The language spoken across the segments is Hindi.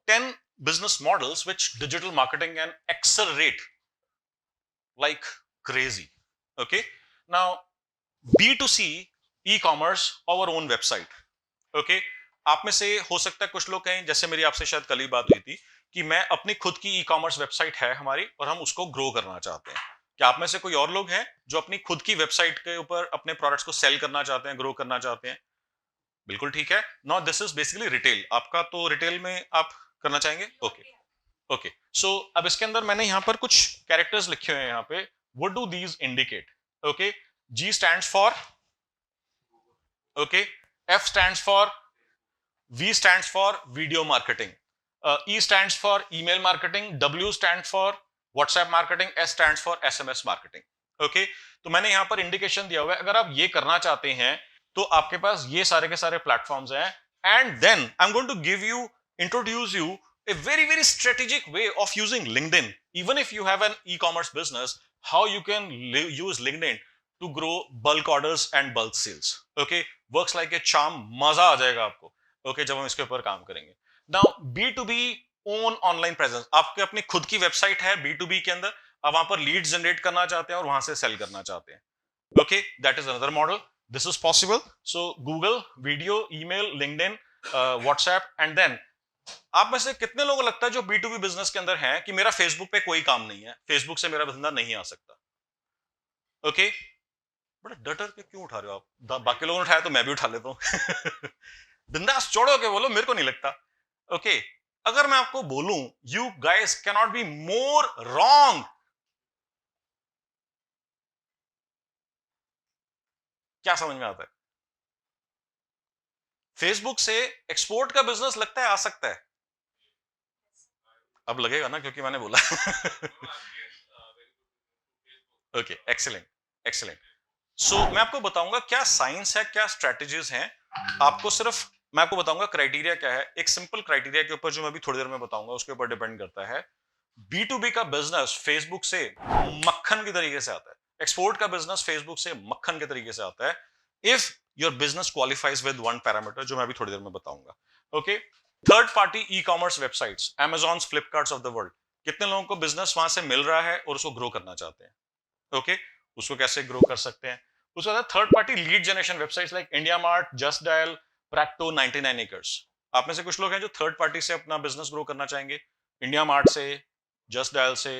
10 business models which digital marketing can accelerate like crazy. Okay, now B2C e-commerce, our own website. Okay, आप में से हो सकता है कुछ लोग कहें, जैसे मेरी आपसे शायद कल ही बात हुई थी कि मैं अपनी खुद की ई-कॉमर्स वेबसाइट है हमारी और हम उसको ग्रो करना चाहते हैं। क्या आप में से कोई और लोग हैं जो अपनी खुद की वेबसाइट के ऊपर अपने प्रोडक्ट्स को सेल करना चाहते हैं, ग्रो करना चाहते हैं? बिल्कुल ठीक है। Now this is basically retail. आपका तो रिटेल में आप करना चाहेंगे? Okay okay. सो अब इसके अंदर मैंने यहाँ पर कुछ कैरेक्टर्स लिखे हुए हैं यहाँ पे। What do these indicate? Okay, ji stands for okay, F stands for V stands for video marketing, E stands for email marketing, W stands for WhatsApp marketing, S stands for SMS marketing. Okay, तो मैंने यहां पर इंडिकेशन दिया हुआ है, अगर आप ये करना चाहते हैं तो आपके पास ये सारे के सारे प्लेटफॉर्म्स हैं। And then I am going to give you, introduce you a very strategic way of using LinkedIn. Even if you have an e-commerce business, how you can use LinkedIn to grow bulk orders and bulk sales. Okay, works like a charm. मजा आ जाएगा आपको। ओके, जब हम इसके ऊपर काम करेंगे। Now B2B own online presence, आपके अपनी खुद की वेबसाइट है B2B के अंदर, आप वहां पर लीड जनरेट करना चाहते हैं और वहां से सेल करना चाहते हैं। Okay, that is another model. This is possible. So Google, video, email, LinkedIn, WhatsApp, and then आप में से कितने लोगों को लगता है जो B2B बिजनेस के अंदर है कि मेरा फेसबुक पे कोई काम नहीं है, फेसबुक से मेरा धंधा नहीं आ सकता? ओके, बड़ा डर के क्यों उठा रहे हो आप? बाकी लोगों ने उठाया तो मैं भी उठा लेता हूं। बिंदास छोड़ो के बोलो, मेरे को नहीं लगता। ओके, अगर मैं आपको बोलूं you guys can not be more wrong, क्या समझ में आता है? फेसबुक से एक्सपोर्ट का बिजनेस लगता है आ सकता है? अब लगेगा ना, क्योंकि मैंने बोला। Okay, excellent excellent. सो मैं आपको बताऊंगा क्या साइंस है, क्या स्ट्रेटेजीज हैं। आपको सिर्फ मैं आपको बताऊंगा क्राइटेरिया क्या है। एक सिंपल क्राइटेरिया के ऊपर जो मैं अभी थोड़ी देर में बताऊंगा उसके ऊपर डिपेंड करता है। B2B का बिजनेस फेसबुक से मक्खन की तरीके से आता है, एक्सपोर्ट का बिजनेस फेसबुक से मक्खन के तरीके से आता है, if your business qualifies with one parameter जो मैं अभी थोड़ी देर में बताऊंगा। Okay, third party e commerce websites, Amazon, Flipkart of the world, कितने लोगों को बिजनेस वहां से मिल रहा है और उसको ग्रो करना चाहते हैं? ओके, उसको कैसे ग्रो कर सकते हैं? उसके बाद third party lead generation websites like India mart, just dial, Practo, 99 acres. आप में से कुछ लोग हैं जो थर्ड पार्टी से अपना बिजनेस ग्रो करना चाहेंगे, इंडिया मार्ट से, जस्ट डायल से,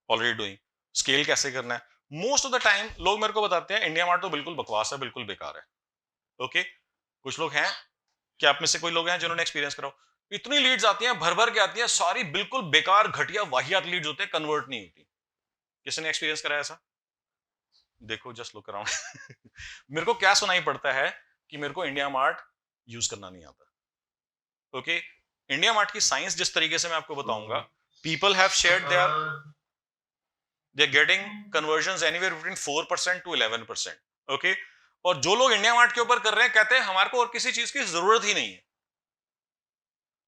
ऑलरेडी डूइंग। स्केल कैसे करना है? मोस्ट ऑफ द टाइम लोग मेरे को बताते हैं इंडिया मार्ट तो बिल्कुल बकवास है, बिल्कुल बेकार है। ओके, कुछ लोग हैं, क्या आप में से कोई लोग हैं जिन्होंने एक्सपीरियंस करा? इतनी लीड्स आती हैं, भर भर के आती हैं, सारी बिल्कुल बेकार, घटिया, वाहियात लीड्स होते हैं, कन्वर्ट नहीं होती। किसने एक्सपीरियंस करा ऐसा? देखो, जस्ट लुक अराउंड। मेरे को क्या सुनाई पड़ता है कि मेरे को इंडिया मार्ट यूज करना नहीं आता। ओके, इंडिया मार्ट की साइंस जिस तरीके से मैं आपको बताऊंगा, people have shared they are getting conversions anywhere between 4% to 11%। Okay, और जो लोग इंडिया मार्ट के ऊपर कर रहे हैं कहते हैं हमारे को और किसी चीज की जरूरत ही नहीं है।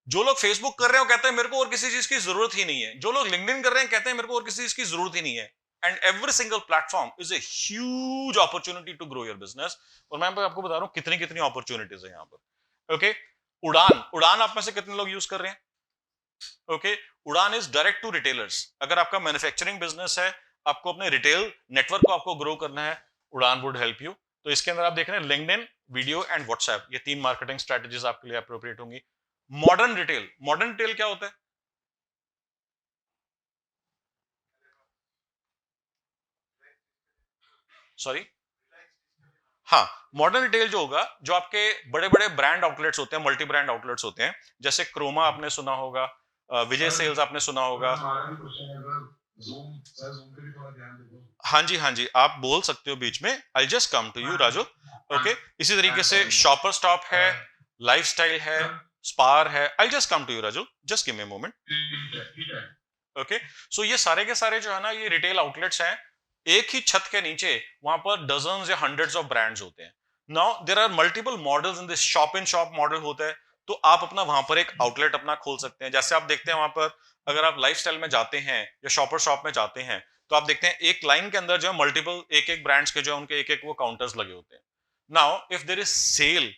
जो लोग फेसबुक कर रहे हैं कहते हैं मेरे को और किसी चीज की जरूरत ही नहीं है। जो लोग लिंक्डइन कर रहे हैं कहते हैं मेरे को और किसी चीज की जरूरत ही नहीं है। And every single platform is a huge opportunity to grow your business। और मैं आपको बता रहा हूं कितनी कितनी अपॉर्चुनिटीज है यहाँ पर। ओके, उड़ान आप में से कितने लोग यूज कर रहे हैं? ओके, उड़ान इज डायरेक्ट टू रिटेलर्स। अगर आपका मैन्युफैक्चरिंग बिजनेस है, आपको अपने रिटेल नेटवर्क को आपको ग्रो करना है, उड़ान वुड हेल्प यू। तो इसके अंदर आप देख रहे हैं लिंक्डइन, वीडियो एंड व्हाट्सएप, ये 3 मार्केटिंग स्ट्रेटजीज आपके लिए अप्रोप्रिएट होंगी। मॉडर्न रिटेल क्या होता है? सॉरी, हाँ, मॉडर्न रिटेल जो होगा, जो आपके बड़े बड़े ब्रांड आउटलेट्स होते हैं, मल्टी ब्रांड आउटलेट्स होते हैं, जैसे क्रोमा आपने सुना होगा, विजय सेल्स आपने सुना होगा। हाँ जी, आप बोल सकते हो बीच में। I just come to you Raju. Okay, इसी तरीके से शॉपर स्टॉप है, लाइफस्टाइल है, स्पार है। I just come to you Raju, just give me a moment. Okay, so ये सारे के सारे जो है ना, ये रिटेल आउटलेट्स हैं। एक ही छत के नीचे वहां पर डजन्स या हंड्रेड्स ऑफ ब्रांड्स होते हैं। Now there are multiple models in this. Shop in shop model होता है, तो आप अपना वहां पर एक आउटलेट अपना खोल सकते हैं। जैसे आप देखते हैं वहां पर, अगर आप लाइफस्टाइल में जाते हैं या शॉपर शॉप में जाते हैं, तो आप देखते हैं एक लाइन के अंदर जो है मल्टीपल एक एक ब्रांड्स के जो है उनके एक एक वो काउंटर्स लगे होते हैं। Now if there is sale,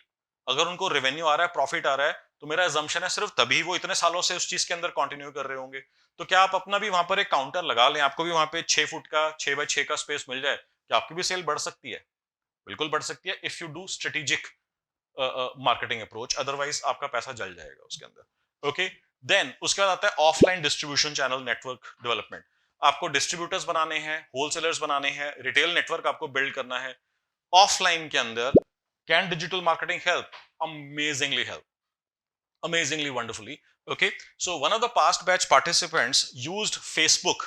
अगर उनको रेवेन्यू आ रहा है, प्रॉफिट आ रहा है, तो मेरा assumption है सिर्फ तभी वो इतने सालों से उस चीज के अंदर कंटिन्यू कर रहे होंगे। तो क्या आप अपना भी वहां पर एक काउंटर लगा लें, आपको भी वहां पे 6 फुट का 6 बाय 6 का स्पेस मिल जाए, क्या आपकी भी सेल बढ़ सकती है? बिल्कुल बढ़ सकती है, if you do strategic marketing approach, otherwise आपका पैसा जल जाएगा उसके अंदर। ओके, देन उसके बाद आता है offline distribution channel network development. आपको डिस्ट्रीब्यूटर्स बनाने हैं, होलसेलर्स बनाने हैं, रिटेल नेटवर्क आपको बिल्ड करना है ऑफलाइन के अंदर। Can digital marketing help? Amazingly help, amazingly wonderfully. Okay, so one of the past batch participants used Facebook,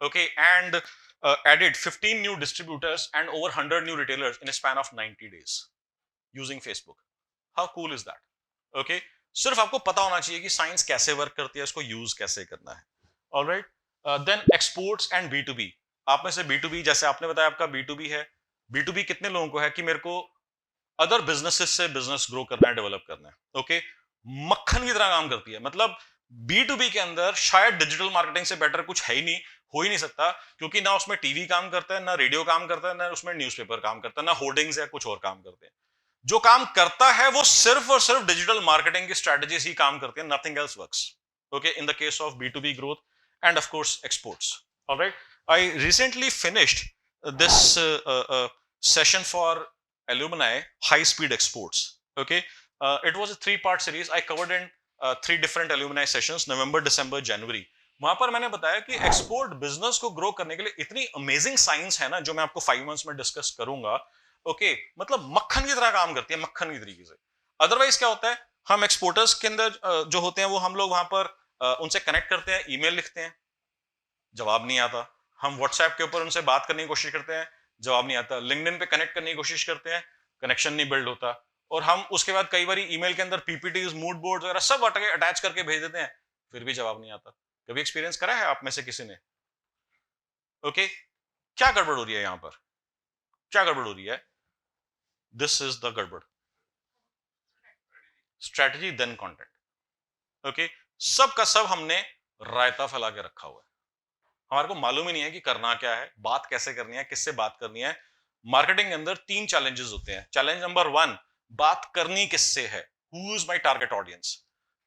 okay, and added 15 new distributors and over 100 new retailers in a span of 90 days using Facebook. How cool is that? Okay, सिर्फ आपको पता होना चाहिए कि साइंस कैसे वर्क करती है, इसको यूज कैसे करना है। Alright, then exports and B2B। आप में से B2B, जैसे आपने बताया आपका B2B है, B2B कितने लोगों को है कि मेरे को अदर बिजनेसेस से बिजनेस ग्रो करना है, डेवलप करना है। ओके, मक्खन की तरह काम करती है, मतलब B2B के अंदर शायद डिजिटल मार्केटिंग से बेटर कुछ है ही नहीं, हो ही नहीं सकता, क्योंकि ना उसमें टीवी काम करता है, ना रेडियो काम करता है, ना उसमें न्यूज़पेपर काम करता है, ना होर्डिंग्स या कुछ और काम करते हैं। जो काम करता है वो सिर्फ और सिर्फ डिजिटल मार्केटिंग की स्ट्रेटजीज ही काम करती है, nothing else works. Okay, in the case of B2B growth end of course exports. Alright, I recently finished this session for alumni high speed exports. Okay, it was a 3-part series. I covered in 3 different alumni sessions, November, December, January. वहां पर मैंने बताया कि एक्सपोर्ट बिजनेस को ग्रो करने के लिए इतनी अमेजिंग साइंस है ना, जो मैं आपको 5 मंथ्स में डिस्कस करूंगा। ओके, मतलब मक्खन की तरह काम करती है, मक्खन की तरीके से। अदरवाइज क्या होता है, हम एक्सपोर्टर्स के अंदर जो होते हैं वो हम लोग वहां पर उनसे कनेक्ट करते हैं, ईमेल लिखते हैं, जवाब नहीं आता। हम व्हाट्सएप के ऊपर उनसे बात करने की कोशिश करते हैं, जवाब नहीं आता। लिंक्डइन पे कनेक्ट करने की कोशिश करते हैं, कनेक्शन नहीं बिल्ड होता। और हम उसके बाद कई बार ईमेल के अंदर पीपीटीज, मूड बोर्ड वगैरह सब अटैच करके भेज देते हैं, फिर भी जवाब नहीं आता। कभी एक्सपीरियंस करा है आप में से किसी ने? ओके, क्या गड़बड़ हो रही है यहां पर? क्या गड़बड़ हो रही है? दिस इज द गड़बड़। Strategy then content. ओके, सब का सब हमने रायता फैला के रखा हुआ है, हमारे को मालूम ही नहीं है कि करना क्या है, बात कैसे करनी है, किससे बात करनी है। मार्केटिंग के अंदर 3 चैलेंजेस होते हैं। चैलेंज नंबर 1, बात करनी किससे है, who is my target audience.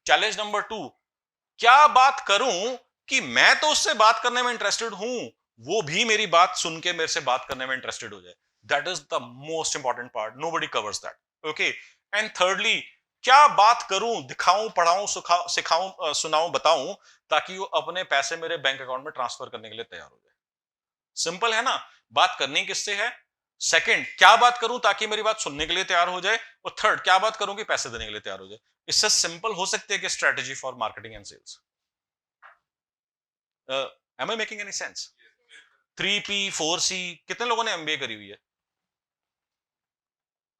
Challenge number 2, क्या बात करूं कि मैं तो उससे बात करने में इंटरेस्टेड हूं, वो भी मेरी बात सुन के मेरे से बात करने में इंटरेस्टेड हो जाए। That is the most important part, nobody covers that. Okay, and thirdly, क्या बात करूं, दिखाऊं, पढ़ाऊं, सिखाऊं, सुनाऊं, बताऊं, ताकि वो अपने पैसे मेरे बैंक अकाउंट में ट्रांसफर करने के लिए तैयार हो जाए। सिंपल है ना, बात करनी किससे है। सेकंड, क्या बात करूं ताकि मेरी बात सुनने के लिए तैयार हो जाए। और थर्ड, क्या बात करूं कि पैसे देने के लिए तैयार हो जाए। इससे सिंपल हो सकती है कि strategy for marketing and sales. Am I making any sense? 3P 4C, कितने लोगों ने MBA करी हुई है?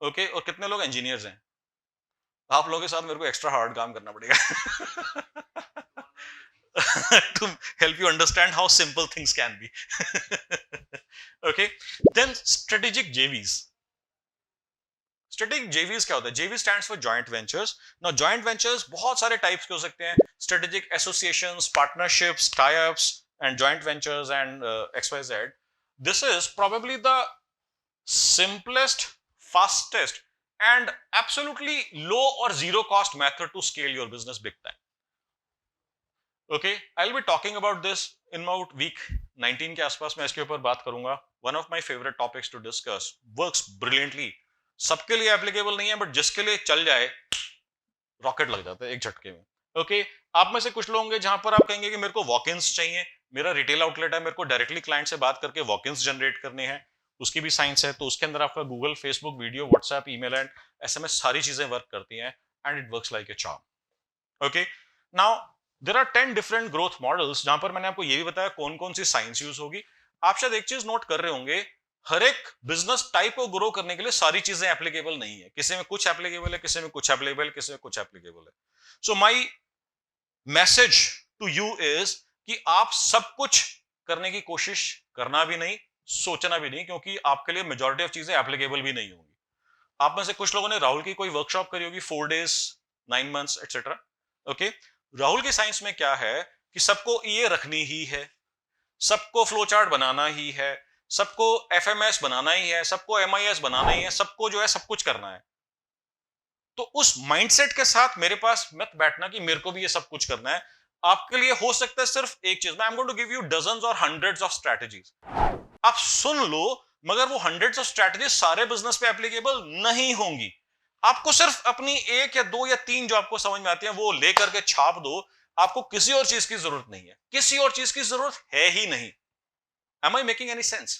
ओके, और कितने लोग इंजीनियर्स हैं? आप लोगों के साथ मेरे को एक्स्ट्रा हार्ड काम करना पड़ेगा to help you understand how simple things can be. Okay, then strategic JVs. Strategic JVs क्या होता है? JV stands for joint ventures. Now joint ventures बहुत सारे types के हो सकते हैं, strategic associations, partnerships, tie-ups and joint ventures and XYZ. This is probably the simplest, fastest and absolutely low or zero cost method to scale your business big time. Okay, I'll be talking about this in about week 19 के आसपास मैं इसके ऊपर बात करूंगा। One of my favorite topics to discuss, works brilliantly. सबके लिए एप्लीकेबल नहीं है, बट जिसके लिए चल जाए, रॉकेट लग जाता है एक झटके में। ओके, आप में से कुछ लोग होंगे जहां पर आप कहेंगे कि मेरे को वॉक-इन्स चाहिए, मेरा रिटेल आउटलेट है, मेरे को डायरेक्टली क्लाइंट से बात करके वॉक-इन्स जनरेट करने हैं, उसकी भी साइंस है। तो उसके अंदर आपका Google, Facebook, video, WhatsApp, email and SMS सारी चीजें वर्क करती हैं, and it works like a charm. Okay, now there are 10 different growth models, जहां पर मैंने आपको ये भी बताया कौन कौन सी साइंस यूज होगी। आप शायद एक चीज नोट कर रहे होंगे, हर एक बिजनेस टाइप को ग्रो करने के लिए सारी चीजें एप्लीकेबल नहीं है। किसी में कुछ एप्लीकेबल है, किसी में कुछ एप्लीकेबल, किसी में कुछ एप्लीकेबल है। So my message to you is कि आप सब कुछ करने की कोशिश करना भी नहीं, सोचना भी नहीं, क्योंकि आपके लिए मेजॉरिटी ऑफ चीजें एप्लीकेबल भी नहीं होंगी। आप में से कुछ लोगों ने राहुल की कोई वर्कशॉप करी होगी, 4 days, 9 months etcetera. Okay, Rahul की साइंस में क्या है कि सबको ये रखनी ही है, सबको फ्लो चार्ट बनाना ही है, सबको FMS बनाना ही है, सबको MIS बनाना ही है, सबको जो है सब कुछ करना है। तो उस माइंडसेट के साथ मेरे पास मत बैठना कि मेरे को भी ये सब कुछ करना है। आपके लिए हो सकता है सिर्फ एक चीज, मैं I am going to give you dozens और हंड्रेड्स ऑफ स्ट्रेटजीज, आप सुन लो, मगर वो हंड्रेड्स ऑफ स्ट्रेटजीज सारे बिजनेस पे एप्लीकेबल नहीं होंगी। आपको सिर्फ अपनी एक या दो या तीन जो आपको समझ में आती है वो लेकर के छाप दो, आपको किसी और चीज की जरूरत नहीं है, किसी और चीज की जरूरत है ही नहीं। Am I making any sense?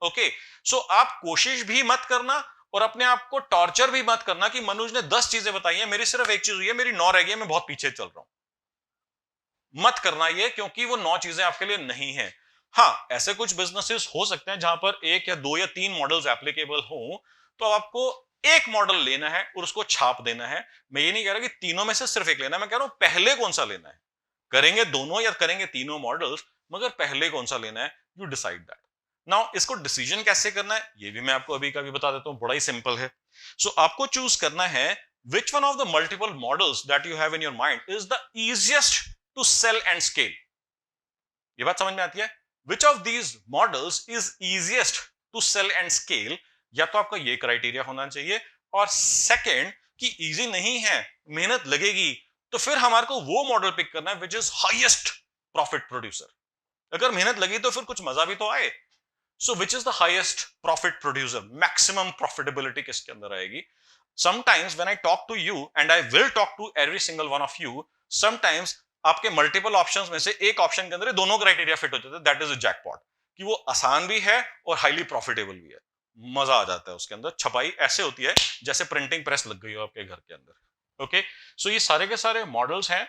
Okay, so आप कोशिश भी मत करना और अपने आप को टॉर्चर भी मत करना कि मनुज ने 10 चीजें बताई हैं, मेरी सिर्फ एक चीज हुई है, मेरी 9 रह गई है, मैं बहुत पीछे चल रहा हूं। मत करना ये, क्योंकि वो 9 चीजें आपके लिए नहीं है। हाँ, ऐसे कुछ बिजनेसेस हो सकते हैं जहां पर एक या दो या तीन मॉडल्स एप्लीकेबल हो, तो आपको एक मॉडल लेना है और उसको छाप देना है। मैं ये नहीं कह रहा कि तीनों में से सिर्फ एक लेना है, मैं कह रहा हूं पहले कौन सा लेना है। करेंगे दोनों या करेंगे तीनों मॉडल्स, मगर पहले कौन सा लेना है, यू डिसाइड दैट। नाउ इसको डिसीजन कैसे करना है ये भी मैं आपको अभी का भी बता देता हूं, बड़ा ही सिंपल है। सो आपको चूज करना है which one of the multiple models that you have in your mind is the easiest to sell and scale। ये बात समझ में आती है? which of these models is easiest to sell and scale, या तो आपका ये क्राइटेरिया होना चाहिए। और सेकंड कि इजी नहीं है, मेहनत लगेगी, तो फिर हमारे को वो मॉडल पिक करना है which is highest profit producer. अगर मेहनत लगी तो फिर कुछ मजा भी तो आए। So which is the highest profit producer, maximum profitability किसके अंदर आएगी। Sometimes when I talk to you and I will talk to every single one of you, sometimes आपके मल्टीपल ऑप्शंस में से एक ऑप्शन के अंदर दोनों क्राइटेरिया फिट हो जाते हैं, दैट इज अ जैकपॉट, कि वो आसान भी है और हाईली प्रॉफिटेबल भी है। मजा आ जाता है उसके अंदर, छपाई ऐसे होती है जैसे प्रिंटिंग प्रेस लग गई हो आपके घर के अंदर। ओके, सो ये सारे के सारे मॉडल्स हैं।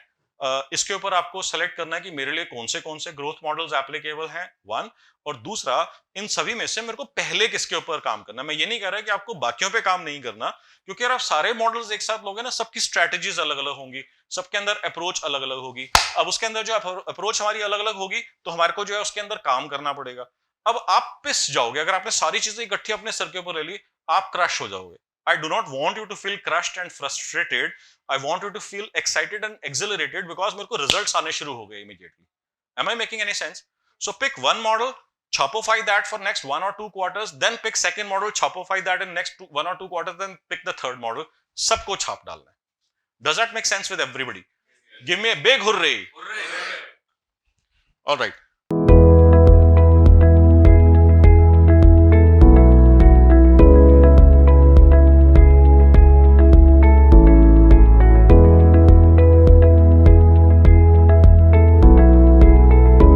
इसके ऊपर आपको सेलेक्ट करना है कि मेरे लिए कौन से ग्रोथ मॉडल्स एप्लीकेबल हैं, वन। और दूसरा, इन सभी में से मेरे को पहले किसके ऊपर काम करना है। मैं ये नहीं कह रहा कि आपको बाकियों पे काम नहीं करना, क्योंकि अगर आप सारे मॉडल्स एक साथ लोगे ना, सबकी स्ट्रेटजीज अलग अलग होंगी, सबके अंदर अप्रोच अलग अलग होगी। अब उसके अंदर जो अप्रोच हमारी अलग अलग होगी, तो हमारे को जो है उसके अंदर काम करना पड़ेगा। अब आप पिस जाओगे अगर आपने सारी चीजें इकट्ठी अपने सर के ऊपर ले ली, आप क्रश हो जाओगे। I do not want you to feel crushed and frustrated. I want you to feel excited and exhilarated because मेरे को results आने शुरू हो गए immediately. Am I making any sense? So pick one model, chopify that for next 1 or 2 quarters, then pick second model, chopify that in next 1 or 2 quarters, then pick the third model. सबको छाप डालना है. Does that make sense with everybody? Give me a big hooray. All right.